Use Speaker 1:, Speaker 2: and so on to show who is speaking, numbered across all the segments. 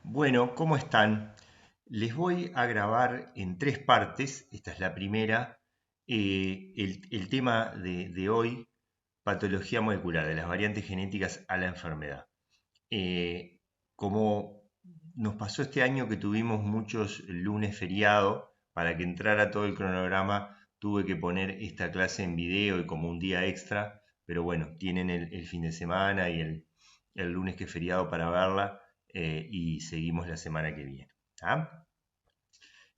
Speaker 1: Bueno, ¿cómo están? Les voy a grabar en tres partes. Esta es la primera. El tema de hoy, patología molecular, de las variantes genéticas a la enfermedad. Como nos pasó este año que tuvimos muchos lunes feriado, para que entrara todo el cronograma, tuve que poner esta clase en video y como un día extra, pero bueno, tienen el fin de semana y el lunes que es feriado para verla y seguimos la semana que viene. ¿Tá?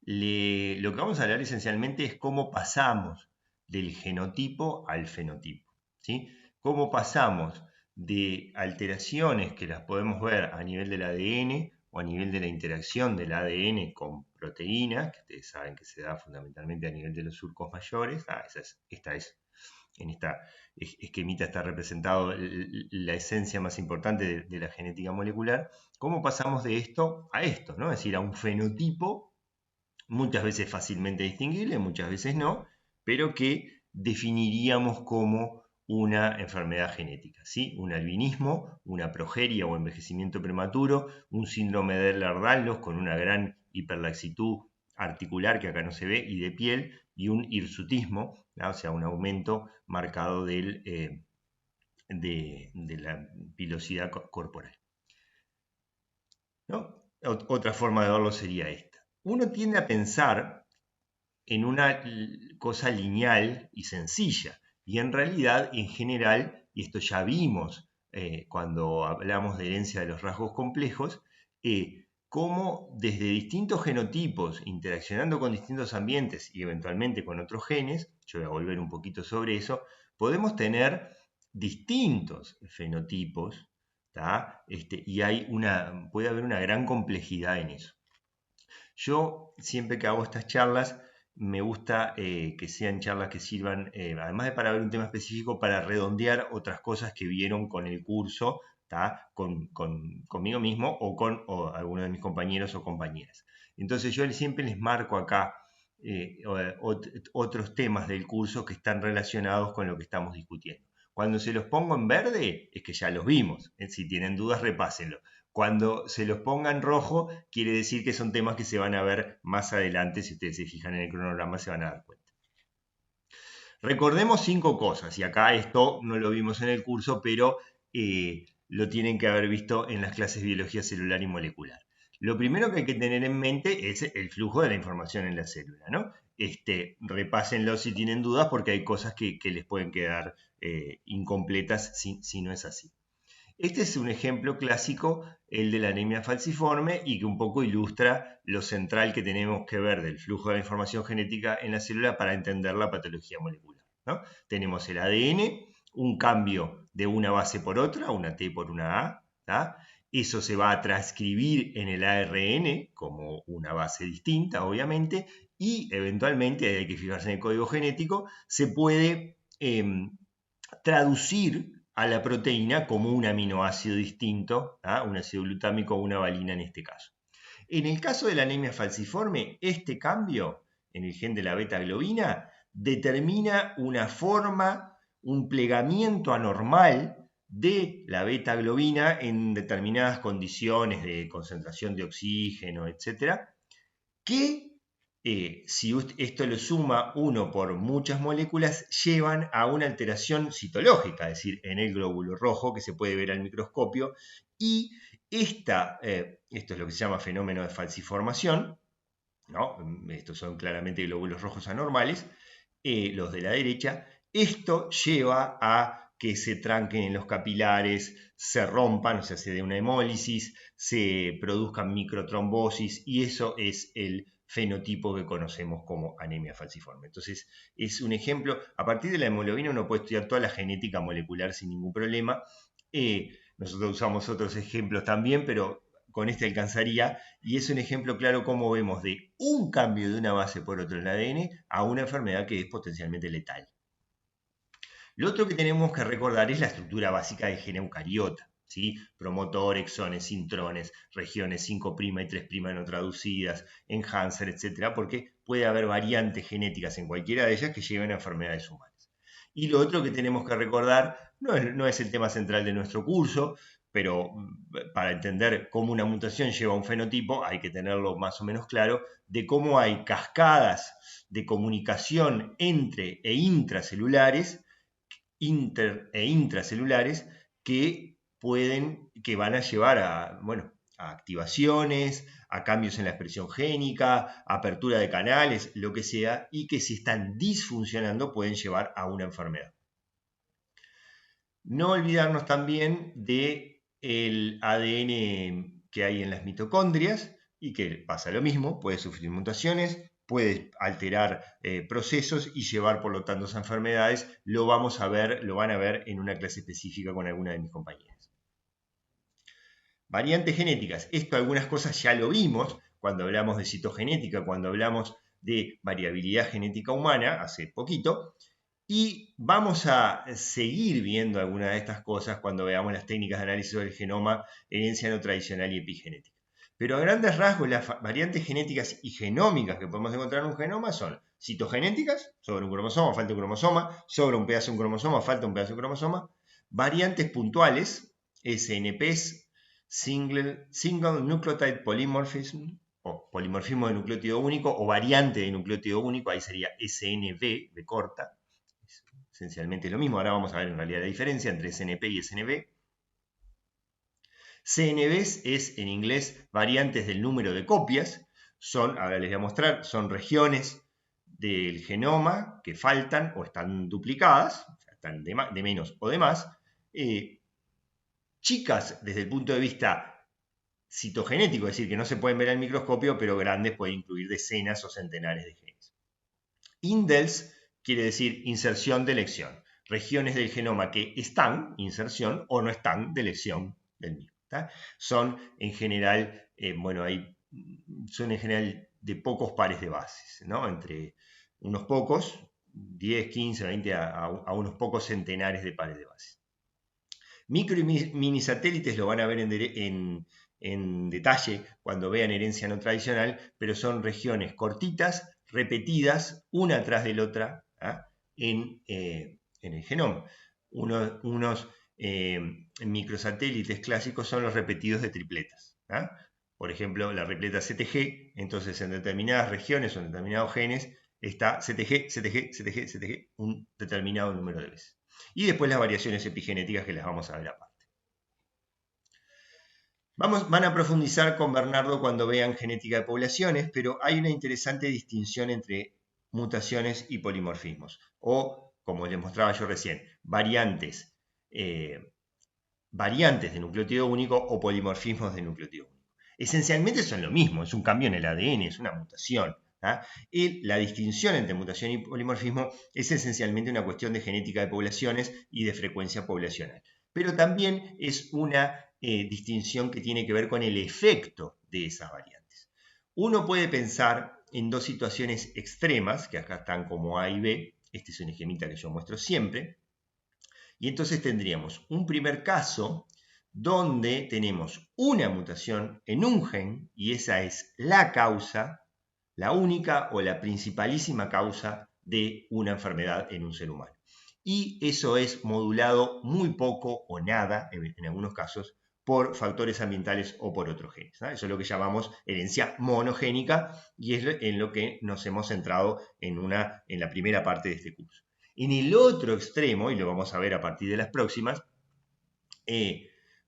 Speaker 1: Lo que vamos a hablar esencialmente es cómo pasamos del genotipo al fenotipo. ¿Sí? Cómo pasamos de alteraciones que las podemos ver a nivel del ADN o a nivel de la interacción del ADN con proteínas, que ustedes saben que se da fundamentalmente a nivel de los surcos mayores. En esta esquemita está representado la esencia más importante de la genética molecular. ¿Cómo pasamos de esto a esto? ¿No? Es decir, a un fenotipo muchas veces fácilmente distinguible, muchas veces no, pero que definiríamos como una enfermedad genética, ¿sí? Un albinismo, una progeria o envejecimiento prematuro, un síndrome de Ehlers-Danlos con una gran hiperlaxitud articular que acá no se ve y de piel, y un hirsutismo, ¿no? O sea, un aumento marcado de la pilosidad corporal. ¿No? Otra forma de verlo sería esta. Uno tiende a pensar en una cosa lineal y sencilla, y en realidad, en general, y esto ya vimos cuando hablamos de herencia de los rasgos complejos, cómo desde distintos genotipos, interaccionando con distintos ambientes y eventualmente con otros genes, yo voy a volver un poquito sobre eso, podemos tener distintos fenotipos, y puede haber una gran complejidad en eso. Yo, siempre que hago estas charlas, me gusta que sean charlas que sirvan, además de para ver un tema específico, para redondear otras cosas que vieron con el curso, conmigo mismo o con alguno de mis compañeros o compañeras. Entonces yo siempre les marco acá otros temas del curso que están relacionados con lo que estamos discutiendo. Cuando se los pongo en verde, es que ya los vimos. Si tienen dudas, repásenlo. Cuando se los ponga en rojo, quiere decir que son temas que se van a ver más adelante. Si ustedes se fijan en el cronograma, se van a dar cuenta. Recordemos 5 cosas, y acá esto no lo vimos en el curso, pero lo tienen que haber visto en las clases de biología celular y molecular. Lo primero que hay que tener en mente es el flujo de la información en la célula, ¿no? Repásenlo si tienen dudas, porque hay cosas que les pueden quedar incompletas si no es así. Este es un ejemplo clásico, el de la anemia falciforme, y que un poco ilustra lo central que tenemos que ver del flujo de la información genética en la célula para entender la patología molecular, ¿no? Tenemos el ADN, un cambio de una base por otra, una T por una A, ¿tá? Eso se va a transcribir en el ARN como una base distinta, obviamente, y eventualmente, hay que fijarse en el código genético, se puede traducir a la proteína como un aminoácido distinto, un ácido glutámico o una valina en este caso. En el caso de la anemia falciforme, este cambio en el gen de la beta-globina determina una forma, un plegamiento anormal de la beta-globina en determinadas condiciones de concentración de oxígeno, etcétera, que si esto lo suma uno por muchas moléculas, llevan a una alteración citológica, es decir, en el glóbulo rojo, que se puede ver al microscopio, y esto es lo que se llama fenómeno de falciformación, ¿no? Estos son claramente glóbulos rojos anormales, los de la derecha. Esto lleva a que se tranquen en los capilares, se rompan, o sea, se dé una hemólisis, se produzcan microtrombosis, y eso es el fenotipo que conocemos como anemia falciforme. Entonces, es un ejemplo. A partir de la hemoglobina uno puede estudiar toda la genética molecular sin ningún problema. Nosotros usamos otros ejemplos también, pero con este alcanzaría, y es un ejemplo claro cómo vemos de un cambio de una base por otra en el ADN a una enfermedad que es potencialmente letal. Lo otro que tenemos que recordar es la estructura básica del gen eucariota, ¿sí? Promotor, exones, intrones, regiones 5' y 3' no traducidas, enhancer, etc., porque puede haber variantes genéticas en cualquiera de ellas que lleven a enfermedades humanas. Y lo otro que tenemos que recordar no es el tema central de nuestro curso, pero para entender cómo una mutación lleva a un fenotipo hay que tenerlo más o menos claro, de cómo hay cascadas de comunicación entre e intracelulares, que van a llevar a, bueno, a activaciones, a cambios en la expresión génica, apertura de canales, lo que sea, y que si están disfuncionando pueden llevar a una enfermedad. No olvidarnos también del ADN que hay en las mitocondrias y que pasa lo mismo, puede sufrir mutaciones, puede alterar procesos y llevar por lo tanto a enfermedades. Lo van a ver en una clase específica con alguna de mis compañeras. Variantes genéticas. Esto algunas cosas ya lo vimos cuando hablamos de citogenética, cuando hablamos de variabilidad genética humana hace poquito. Y vamos a seguir viendo algunas de estas cosas cuando veamos las técnicas de análisis del genoma, herencia no tradicional y epigenética. Pero a grandes rasgos, las variantes genéticas y genómicas que podemos encontrar en un genoma son citogenéticas, sobre un cromosoma, falta un cromosoma, sobre un pedazo de un cromosoma, falta un pedazo de un cromosoma, variantes puntuales, SNPs, Single Nucleotide Polymorphism, o polimorfismo de nucleótido único, o variante de nucleótido único, ahí sería SNV, de corta, esencialmente lo mismo. Ahora vamos a ver en realidad la diferencia entre SNP y SNV. CNVs es en inglés variantes del número de copias. Ahora les voy a mostrar, son regiones del genoma que faltan o están duplicadas, están de menos o de más. Chicas desde el punto de vista citogenético, es decir, que no se pueden ver al microscopio, pero grandes pueden incluir decenas o centenares de genes. Indels quiere decir inserción de elección. Regiones del genoma que están, inserción, o no están, de elección del mismo. Son en general, son en general de pocos pares de bases, ¿no? Entre unos pocos, 10, 15, 20, a unos pocos centenares de pares de bases. Micro y mini satélites lo van a ver en detalle cuando vean herencia no tradicional, pero son regiones cortitas, repetidas, una tras de la otra, en el genoma. Unos microsatélites clásicos son los repetidos de tripletas. Por ejemplo, la repleta CTG, entonces en determinadas regiones o en determinados genes está CTG, CTG, CTG, CTG, un determinado número de veces. Y después las variaciones epigenéticas que las vamos a ver aparte. Van a profundizar con Bernardo cuando vean genética de poblaciones, pero hay una interesante distinción entre mutaciones y polimorfismos. O, como les mostraba yo recién, variantes de nucleótido único o polimorfismos de nucleótido único. Esencialmente son lo mismo, es un cambio en el ADN, es una mutación. Y la distinción entre mutación y polimorfismo es esencialmente una cuestión de genética de poblaciones y de frecuencia poblacional. Pero también es una distinción que tiene que ver con el efecto de esas variantes. Uno puede pensar en dos situaciones extremas, que acá están como A y B. Este es un esquemita que yo muestro siempre. Y entonces tendríamos un primer caso donde tenemos una mutación en un gen y esa es la causa, la única o la principalísima causa de una enfermedad en un ser humano. Y eso es modulado muy poco o nada, en algunos casos, por factores ambientales o por otros genes. Eso es lo que llamamos herencia monogénica y es en lo que nos hemos centrado en la primera parte de este curso. En el otro extremo, y lo vamos a ver a partir de las próximas,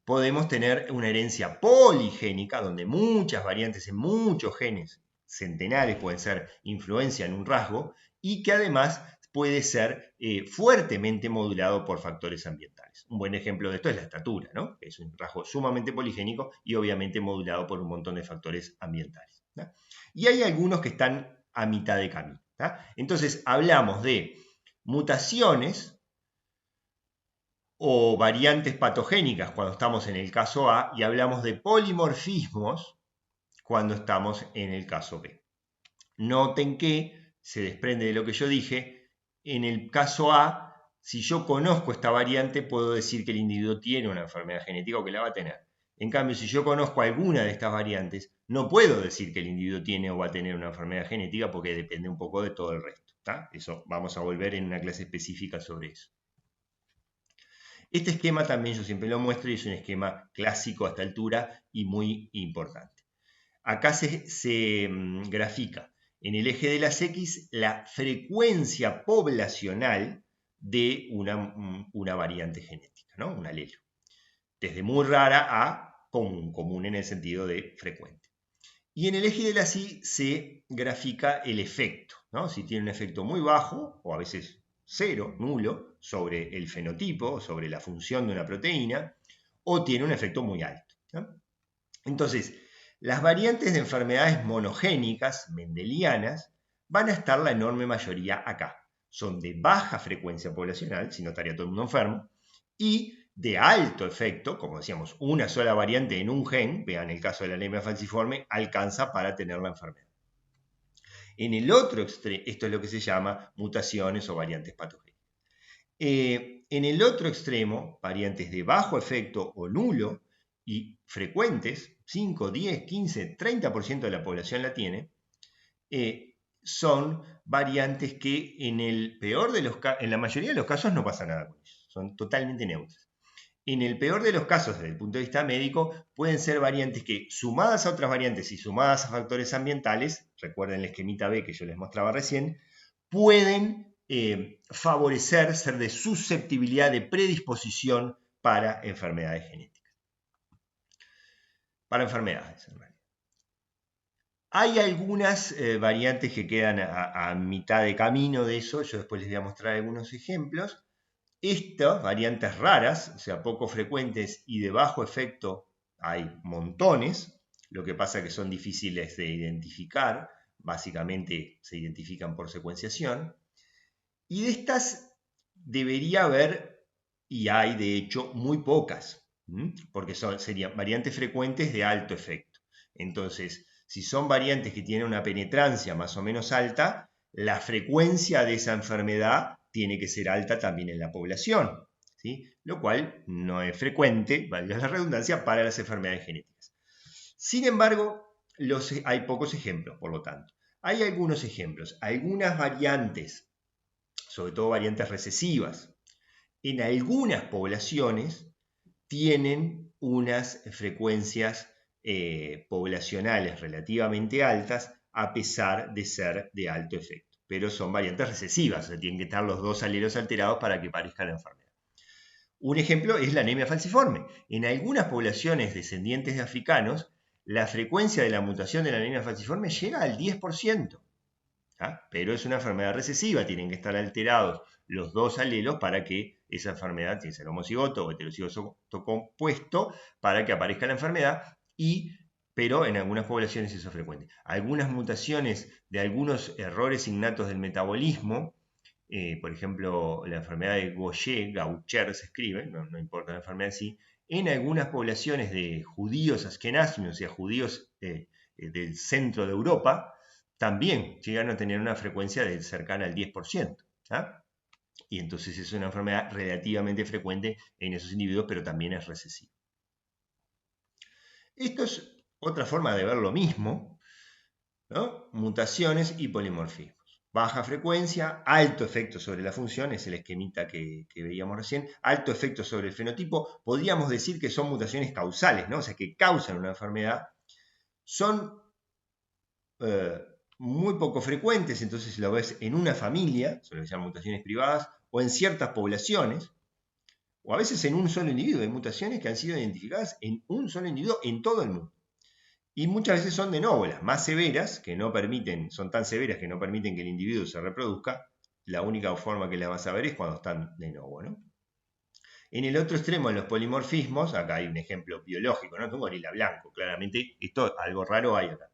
Speaker 1: podemos tener una herencia poligénica, donde muchas variantes en muchos genes, centenares pueden ser influencia en un rasgo, y que además puede ser fuertemente modulado por factores ambientales. Un buen ejemplo de esto es la estatura, ¿no? Es un rasgo sumamente poligénico y obviamente modulado por un montón de factores ambientales. Y hay algunos que están a mitad de camino. Entonces hablamos de mutaciones o variantes patogénicas cuando estamos en el caso A y hablamos de polimorfismos cuando estamos en el caso B. Noten que se desprende de lo que yo dije, en el caso A, si yo conozco esta variante puedo decir que el individuo tiene una enfermedad genética o que la va a tener. En cambio, si yo conozco alguna de estas variantes, no puedo decir que el individuo tiene o va a tener una enfermedad genética porque depende un poco de todo el resto. Eso vamos a volver en una clase específica sobre eso. Este esquema también yo siempre lo muestro y es un esquema clásico a esta altura y muy importante. Acá se grafica en el eje de las X la frecuencia poblacional de una variante genética, ¿no? Un alelo. Desde muy rara a común en el sentido de frecuente. Y en el eje de las Y se grafica el efecto, ¿no? Si tiene un efecto muy bajo, o a veces cero, nulo, sobre el fenotipo, sobre la función de una proteína, o tiene un efecto muy alto, ¿no? Entonces, las variantes de enfermedades monogénicas, mendelianas, van a estar la enorme mayoría acá. Son de baja frecuencia poblacional, si no estaría todo el mundo enfermo, y de alto efecto, como decíamos, una sola variante en un gen, vean el caso de la anemia falciforme, alcanza para tener la enfermedad. En el otro extremo, esto es lo que se llama mutaciones o variantes patogénicas. En el otro extremo, variantes de bajo efecto o nulo y frecuentes, 5, 10, 15, 30% de la población la tiene, son variantes que en la mayoría de los casos no pasa nada con ellos, son totalmente neutras. En el peor de los casos, desde el punto de vista médico, pueden ser variantes que, sumadas a otras variantes y sumadas a factores ambientales, recuerden el esquemita B que yo les mostraba recién, pueden favorecer, ser de susceptibilidad, de predisposición para enfermedades genéticas. Para enfermedades, en realidad. Hay algunas variantes que quedan a mitad de camino de eso, yo después les voy a mostrar algunos ejemplos. Estas variantes raras, o sea, poco frecuentes y de bajo efecto, hay montones, lo que pasa es que son difíciles de identificar, básicamente se identifican por secuenciación, y de estas debería haber, y hay de hecho, muy pocas, porque serían variantes frecuentes de alto efecto. Entonces, si son variantes que tienen una penetrancia más o menos alta, la frecuencia de esa enfermedad tiene que ser alta también en la población, ¿sí? Lo cual no es frecuente, valga la redundancia, para las enfermedades genéticas. Sin embargo, hay pocos ejemplos, por lo tanto. Hay algunos ejemplos, algunas variantes, sobre todo variantes recesivas, en algunas poblaciones tienen unas frecuencias poblacionales relativamente altas a pesar de ser de alto efecto. Pero son variantes recesivas, o sea, tienen que estar los dos alelos alterados para que parezca la enfermedad. Un ejemplo es la anemia falciforme. En algunas poblaciones descendientes de africanos, la frecuencia de la mutación de la anemia falciforme llega al 10%. ¿Ah? Pero es una enfermedad recesiva, tienen que estar alterados los dos alelos para que esa enfermedad, tiene que ser homocigoto o heterocigoto compuesto, para que aparezca la enfermedad, pero en algunas poblaciones eso es frecuente. Algunas mutaciones de algunos errores innatos del metabolismo, por ejemplo, la enfermedad de Gaucher se escribe, no importa la enfermedad en sí, en algunas poblaciones de judíos askenazim, o sea, judíos del centro de Europa, también llegan a tener una frecuencia cercana al 10%. ¿Ah? Y entonces es una enfermedad relativamente frecuente en esos individuos, pero también es recesiva. Esto es otra forma de ver lo mismo, ¿no? Mutaciones y polimorfismos. Baja frecuencia, alto efecto sobre la función, es el esquemita que veíamos recién, alto efecto sobre el fenotipo. Podríamos decir que son mutaciones causales, ¿no? O sea, que causan una enfermedad. Son muy poco frecuentes, entonces lo ves en una familia, se lo llaman mutaciones privadas, o en ciertas poblaciones, o a veces en un solo individuo. Hay mutaciones que han sido identificadas en un solo individuo en todo el mundo. Y muchas veces son de nuevo, las más severas, que no permiten, son tan severas que no permiten que el individuo se reproduzca. La única forma que las vas a ver es cuando están de nuevo, ¿no? En el otro extremo, en los polimorfismos, acá hay un ejemplo biológico, ¿no? Un gorila blanco, claramente, algo raro hay acá.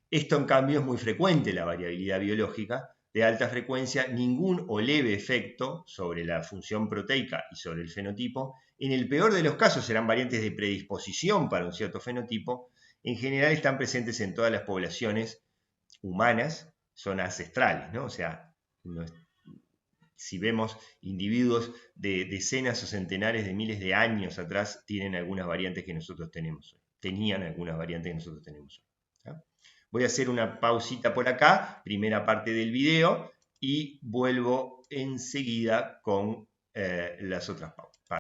Speaker 1: Esto, en cambio, es muy frecuente, la variabilidad biológica de alta frecuencia, ningún o leve efecto sobre la función proteica y sobre el fenotipo. En el peor de los casos serán variantes de predisposición para un cierto fenotipo. En general están presentes en todas las poblaciones humanas, son ancestrales, ¿no? O sea, si vemos individuos de decenas o centenares de miles de años atrás, tienen algunas variantes que nosotros tenemos hoy. Tenían algunas variantes que nosotros tenemos hoy. Voy a hacer una pausita por acá, primera parte del video, y vuelvo enseguida con las otras pausas.